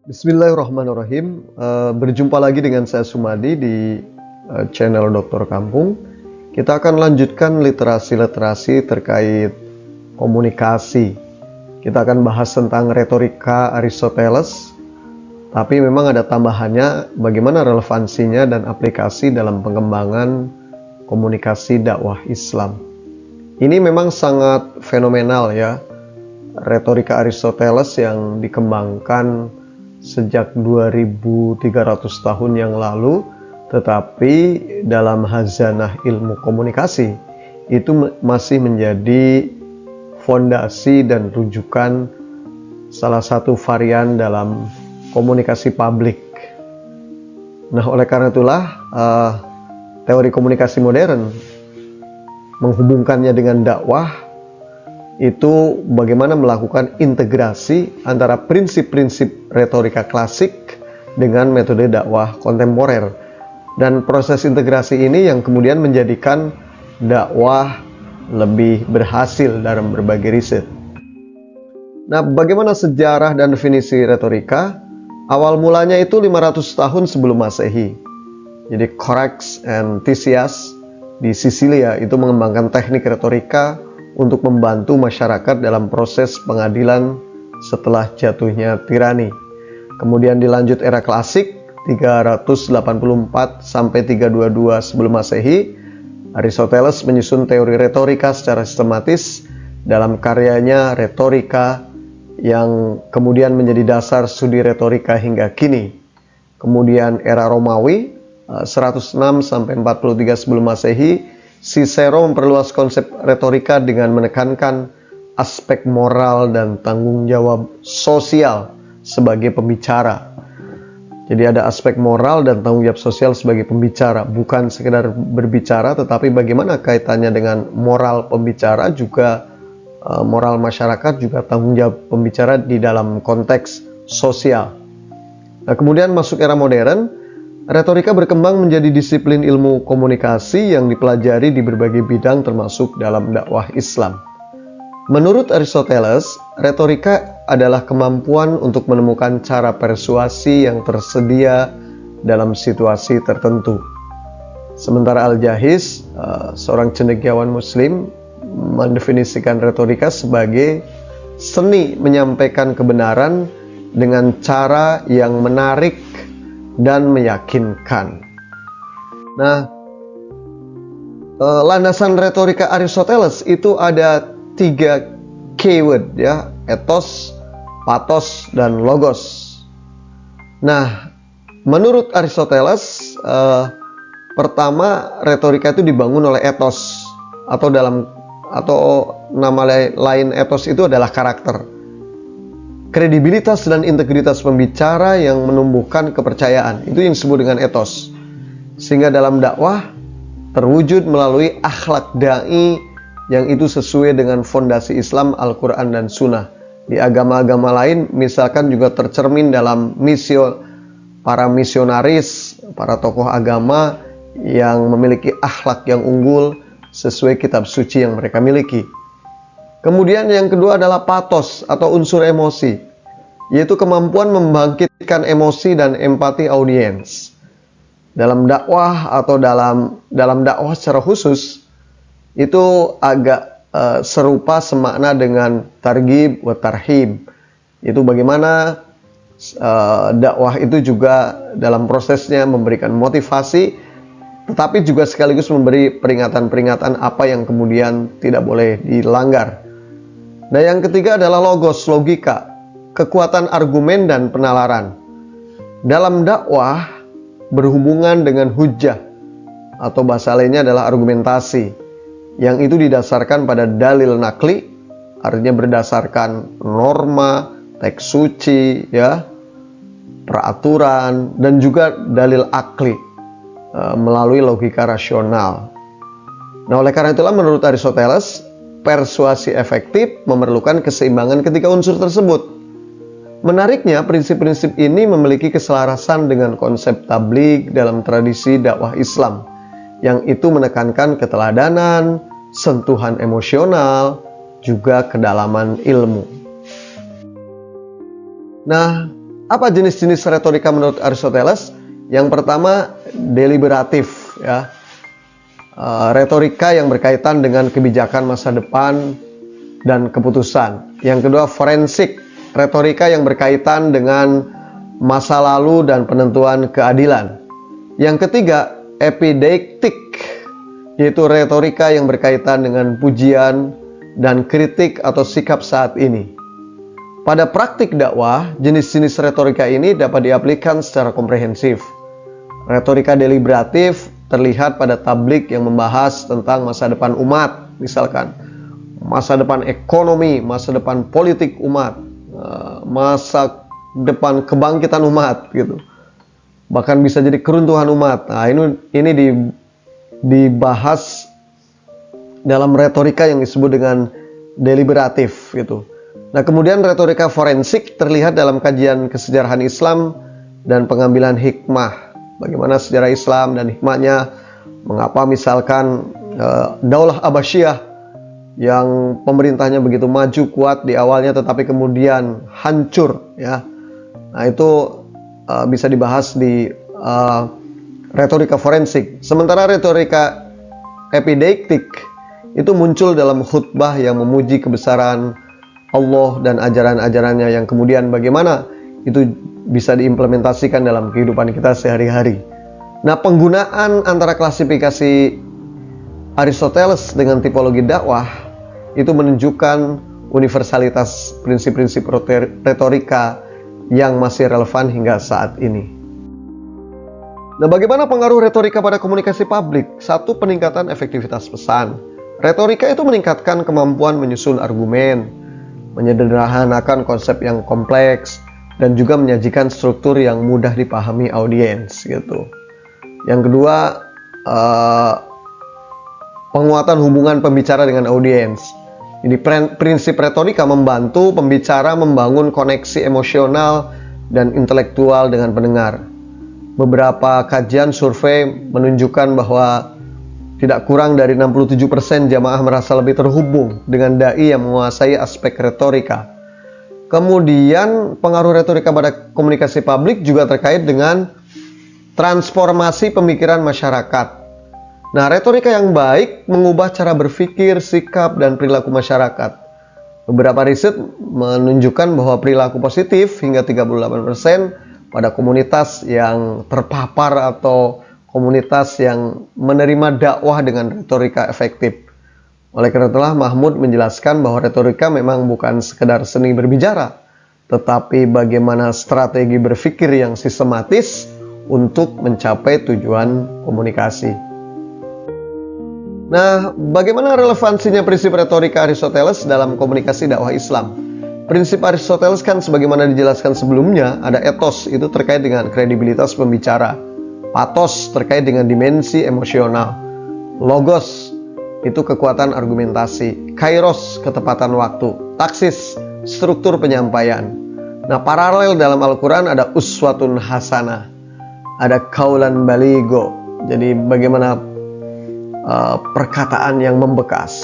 Bismillahirrahmanirrahim. Berjumpa lagi dengan saya Sumadi di channel Dokter Kampung. Kita akan lanjutkan literasi-literasi terkait komunikasi. Kita akan bahas tentang retorika Aristoteles, tapi memang ada tambahannya bagaimana relevansinya dan aplikasi dalam pengembangan komunikasi dakwah Islam. Ini memang sangat fenomenal ya, retorika Aristoteles yang dikembangkan sejak 2300 tahun yang lalu, tetapi dalam khazanah ilmu komunikasi itu masih menjadi fondasi dan rujukan salah satu varian dalam komunikasi publik. Nah, oleh karena itulah teori komunikasi modern menghubungkannya dengan dakwah, itu bagaimana melakukan integrasi antara prinsip-prinsip retorika klasik dengan metode dakwah kontemporer. Dan proses integrasi ini yang kemudian menjadikan dakwah lebih berhasil dalam berbagai riset. Nah, bagaimana sejarah dan definisi retorika? Awal mulanya itu 500 tahun sebelum Masehi. Jadi Corax and Tisias di Sisilia itu mengembangkan teknik retorika untuk membantu masyarakat dalam proses pengadilan setelah jatuhnya tirani. Kemudian dilanjut era klasik 384 sampai 322 sebelum Masehi. Aristoteles menyusun teori retorika secara sistematis dalam karyanya Retorika yang kemudian menjadi dasar studi retorika hingga kini. Kemudian era Romawi 106 sampai 43 sebelum Masehi, Cicero memperluas konsep retorika dengan menekankan aspek moral dan tanggung jawab sosial sebagai pembicara. Jadi ada aspek moral dan tanggung jawab sosial sebagai pembicara, bukan sekedar berbicara, tetapi bagaimana kaitannya dengan moral pembicara, juga moral masyarakat, juga tanggung jawab pembicara di dalam konteks sosial. Nah, kemudian masuk era modern, retorika berkembang menjadi disiplin ilmu komunikasi yang dipelajari di berbagai bidang termasuk dalam dakwah Islam. Menurut Aristoteles, retorika adalah kemampuan untuk menemukan cara persuasi yang tersedia dalam situasi tertentu. Sementara Al-Jahiz, seorang cendekiawan muslim, mendefinisikan retorika sebagai seni menyampaikan kebenaran dengan cara yang menarik dan meyakinkan. Nah, landasan retorika Aristoteles itu ada 3 keyword ya, ethos, pathos, dan logos. Nah, menurut Aristoteles, pertama retorika itu dibangun oleh ethos, atau nama lain ethos itu adalah karakter. Kredibilitas dan integritas pembicara yang menumbuhkan kepercayaan, itu yang disebut dengan ethos. Sehingga dalam dakwah terwujud melalui akhlak dai yang itu sesuai dengan fondasi Islam, Al-Quran, dan Sunnah. Di agama-agama lain misalkan juga tercermin dalam para misionaris, para tokoh agama yang memiliki akhlak yang unggul sesuai kitab suci yang mereka miliki. Kemudian yang kedua adalah pathos atau unsur emosi, yaitu kemampuan membangkitkan emosi dan empati audiens. Dalam dakwah atau dalam dakwah secara khusus, itu agak serupa semakna dengan targhib wa tarhib. Itu bagaimana dakwah itu juga dalam prosesnya memberikan motivasi, tetapi juga sekaligus memberi peringatan-peringatan apa yang kemudian tidak boleh dilanggar. Nah, yang ketiga adalah logos, logika, kekuatan argumen dan penalaran. Dalam dakwah berhubungan dengan hujjah, atau bahasa lainnya adalah argumentasi, yang itu didasarkan pada dalil nakli, artinya berdasarkan norma, teks suci, ya, peraturan, dan juga dalil akli melalui logika rasional. Nah, oleh karena itulah menurut Aristoteles, persuasi efektif memerlukan keseimbangan ketiga unsur tersebut. Menariknya, prinsip-prinsip ini memiliki keselarasan dengan konsep tabligh dalam tradisi dakwah Islam, yang itu menekankan keteladanan, sentuhan emosional, juga kedalaman ilmu. Nah, Apa jenis-jenis retorika menurut Aristoteles? Yang pertama, deliberatif, ya. Retorika yang berkaitan dengan kebijakan masa depan dan keputusan. Yang kedua, forensik, retorika yang berkaitan dengan masa lalu dan penentuan keadilan. Yang ketiga, epideiktik, yaitu retorika yang berkaitan dengan pujian dan kritik atau sikap saat ini. Pada praktik dakwah, jenis-jenis retorika ini dapat diaplikasikan secara komprehensif. Retorika deliberatif terlihat pada tablik yang membahas tentang masa depan umat, misalkan masa depan ekonomi, masa depan politik umat, masa depan kebangkitan umat gitu. Bahkan bisa jadi keruntuhan umat. Nah, ini dibahas dalam retorika yang disebut dengan deliberatif gitu. Nah, kemudian retorika forensik terlihat dalam kajian kesejarahan Islam dan pengambilan hikmah. Bagaimana sejarah Islam dan hikmahnya, mengapa misalkan Daulah Abbasiyah yang pemerintahnya begitu maju kuat di awalnya tetapi kemudian hancur, ya. Nah, itu bisa dibahas di retorika forensik. Sementara retorika epideiktik itu muncul dalam khutbah yang memuji kebesaran Allah dan ajaran-ajarannya, yang kemudian bagaimana itu bisa diimplementasikan dalam kehidupan kita sehari-hari. Nah, penggunaan antara klasifikasi Aristoteles dengan tipologi dakwah itu menunjukkan universalitas prinsip-prinsip retorika yang masih relevan hingga saat ini. Nah, bagaimana pengaruh retorika pada komunikasi publik? Satu, peningkatan efektivitas pesan. Retorika itu meningkatkan kemampuan menyusun argumen, menyederhanakan konsep yang kompleks, dan juga menyajikan struktur yang mudah dipahami audiens gitu. Yang kedua, penguatan hubungan pembicara dengan audiens. Ini prinsip retorika membantu pembicara membangun koneksi emosional dan intelektual dengan pendengar. Beberapa kajian survei menunjukkan bahwa tidak kurang dari 67% jamaah merasa lebih terhubung dengan dai yang menguasai aspek retorika. Kemudian pengaruh retorika pada komunikasi publik juga terkait dengan transformasi pemikiran masyarakat. Nah, retorika yang baik mengubah cara berpikir, sikap, dan perilaku masyarakat. Beberapa riset menunjukkan bahwa perilaku positif hingga 38% pada komunitas yang terpapar atau komunitas yang menerima dakwah dengan retorika efektif. Oleh karena itulah Mahmud menjelaskan bahwa retorika memang bukan sekedar seni berbicara, tetapi bagaimana strategi berpikir yang sistematis untuk mencapai tujuan komunikasi. Nah, bagaimana relevansinya prinsip retorika Aristoteles dalam komunikasi dakwah Islam? Prinsip Aristoteles kan sebagaimana dijelaskan sebelumnya, ada etos, itu terkait dengan kredibilitas pembicara. Pathos terkait dengan dimensi emosional. Logos itu kekuatan argumentasi. Kairos, ketepatan waktu. Taksis, struktur penyampaian. Nah, paralel dalam Al-Quran ada uswatun hasanah, ada kaulan baligo. Jadi bagaimana perkataan yang membekas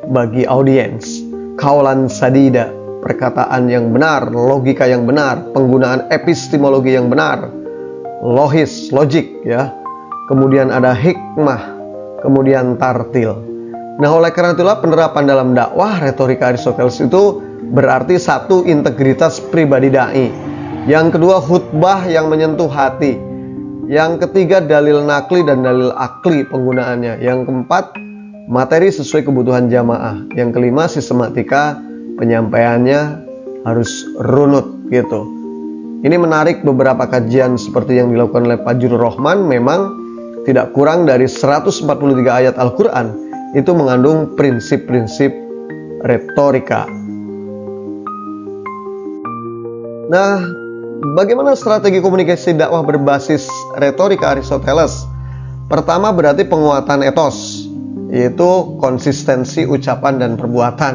bagi audiens. Kaulan sadida, perkataan yang benar, logika yang benar, penggunaan epistemologi yang benar, logik, ya. Kemudian ada hikmah, kemudian tartil. Nah, oleh karena itulah penerapan dalam dakwah retorika Aristoteles itu berarti satu, integritas pribadi dai. Yang kedua, khutbah yang menyentuh hati. Yang ketiga, dalil nakli dan dalil akli penggunaannya. Yang keempat, materi sesuai kebutuhan jamaah. Yang kelima, sistematika penyampaiannya harus runut gitu. Ini menarik, beberapa kajian seperti yang dilakukan oleh Pak Jurur Rahman, memang tidak kurang dari 143 ayat Al-Quran itu mengandung prinsip-prinsip retorika. Nah, bagaimana strategi komunikasi dakwah berbasis retorika Aristoteles? Pertama, berarti penguatan etos, yaitu konsistensi ucapan dan perbuatan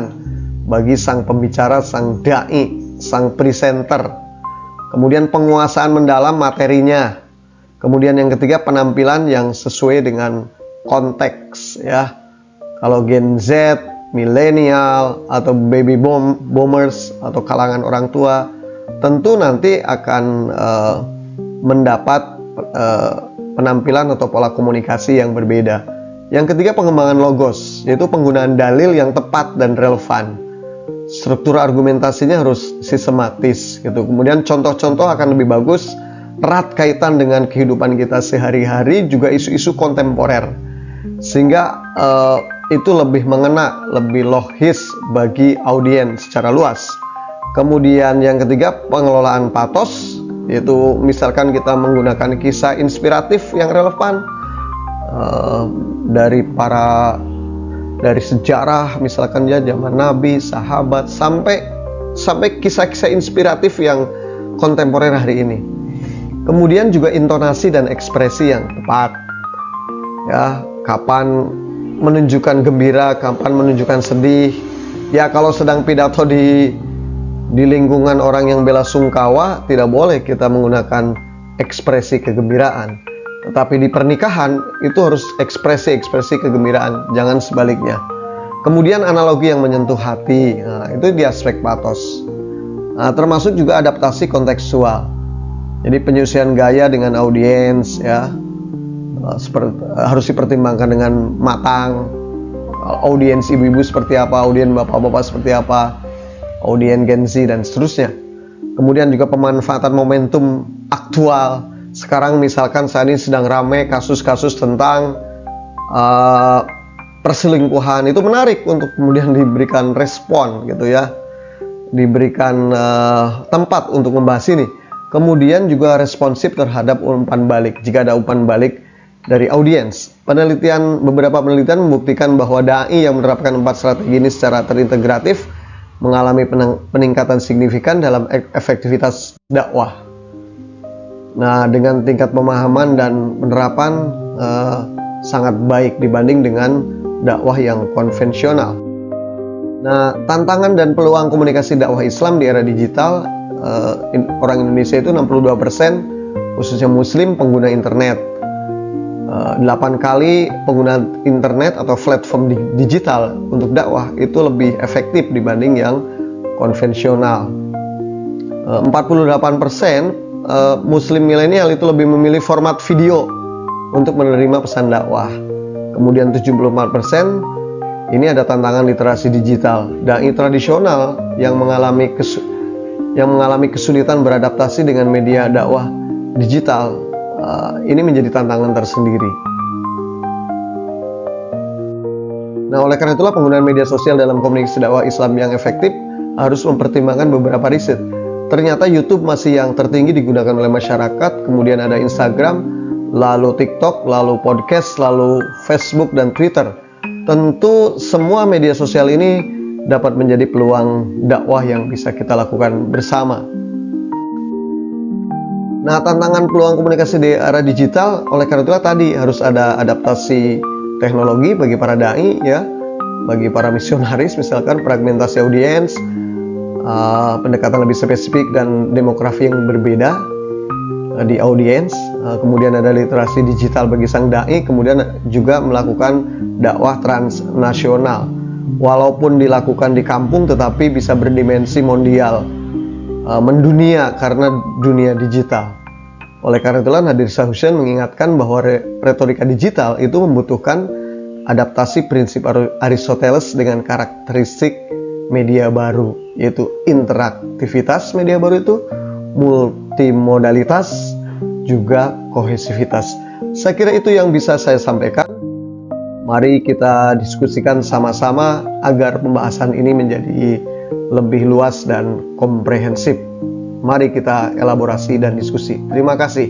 bagi sang pembicara, sang dai, sang presenter. Kemudian penguasaan mendalam materinya. Kemudian yang ketiga, penampilan yang sesuai dengan konteks, ya. Kalau Gen Z, milenial, atau baby boomers, atau kalangan orang tua, tentu nanti akan mendapat penampilan atau pola komunikasi yang berbeda. Yang ketiga, pengembangan logos, yaitu penggunaan dalil yang tepat dan relevan. Struktur argumentasinya harus sistematis gitu. Kemudian contoh-contoh akan lebih bagus, erat kaitan dengan kehidupan kita sehari-hari, juga isu-isu kontemporer, sehingga itu lebih mengena, lebih logis bagi audiens secara luas. Kemudian yang ketiga, pengelolaan patos, yaitu misalkan kita menggunakan kisah inspiratif yang relevan dari sejarah, misalkan ya zaman Nabi, sahabat, sampai kisah-kisah inspiratif yang kontemporer hari ini. Kemudian juga intonasi dan ekspresi yang tepat. Ya, kapan menunjukkan gembira, kapan menunjukkan sedih. Ya, kalau sedang pidato di lingkungan orang yang bela sungkawa, tidak boleh kita menggunakan ekspresi kegembiraan. Tetapi di pernikahan itu harus ekspresi kegembiraan, jangan sebaliknya. Kemudian analogi yang menyentuh hati, nah, itu di aspek patos. Nah, termasuk juga adaptasi kontekstual. Jadi penyesuaian gaya dengan audiens, ya, harus dipertimbangkan dengan matang. Audiens ibu-ibu seperti apa, audiens bapak-bapak seperti apa, audiens Gen Z dan seterusnya. Kemudian juga pemanfaatan momentum aktual. Sekarang misalkan saat ini sedang ramai kasus-kasus tentang perselingkuhan, itu menarik untuk kemudian diberikan respon gitu ya, diberikan tempat untuk membahas ini. Kemudian juga responsif terhadap umpan balik jika ada umpan balik dari audiens. Beberapa penelitian membuktikan bahwa dai yang menerapkan 4 strategi ini secara terintegratif mengalami peningkatan signifikan dalam efektivitas dakwah. Nah, dengan tingkat pemahaman dan penerapan sangat baik dibanding dengan dakwah yang konvensional. Nah, tantangan dan peluang komunikasi dakwah Islam di era digital, orang Indonesia itu 62%, khususnya Muslim, pengguna internet. 8 kali pengguna internet atau platform digital untuk dakwah itu lebih efektif dibanding yang konvensional. 48% Muslim milenial itu lebih memilih format video untuk menerima pesan dakwah. Kemudian 74% ini ada tantangan literasi digital. Dai tradisional yang mengalami kesulitan beradaptasi dengan media dakwah digital, ini menjadi tantangan tersendiri. Nah, oleh karena itulah penggunaan media sosial dalam komunikasi dakwah Islam yang efektif harus mempertimbangkan beberapa riset. Ternyata YouTube masih yang tertinggi digunakan oleh masyarakat, kemudian ada Instagram, lalu TikTok, lalu podcast, lalu Facebook dan Twitter. Tentu semua media sosial ini dapat menjadi peluang dakwah yang bisa kita lakukan bersama. Nah, tantangan peluang komunikasi di era digital, oleh karena itulah tadi harus ada adaptasi teknologi bagi para dai, ya, bagi para misionaris, misalkan fragmentasi audiens, pendekatan lebih spesifik dan demografi yang berbeda di audiens. Kemudian ada literasi digital bagi sang dai, kemudian juga melakukan dakwah transnasional. Walaupun dilakukan di kampung, tetapi bisa berdimensi mondial, mendunia karena dunia digital. Oleh karena itulah Nadir Shah Hussein mengingatkan bahwa retorika digital itu membutuhkan adaptasi prinsip Aristoteles dengan karakteristik media baru, yaitu interaktivitas media baru itu, multimodalitas, juga kohesivitas. Saya kira itu yang bisa saya sampaikan. Mari kita diskusikan sama-sama agar pembahasan ini menjadi lebih luas dan komprehensif. Mari kita elaborasi dan diskusi. Terima kasih.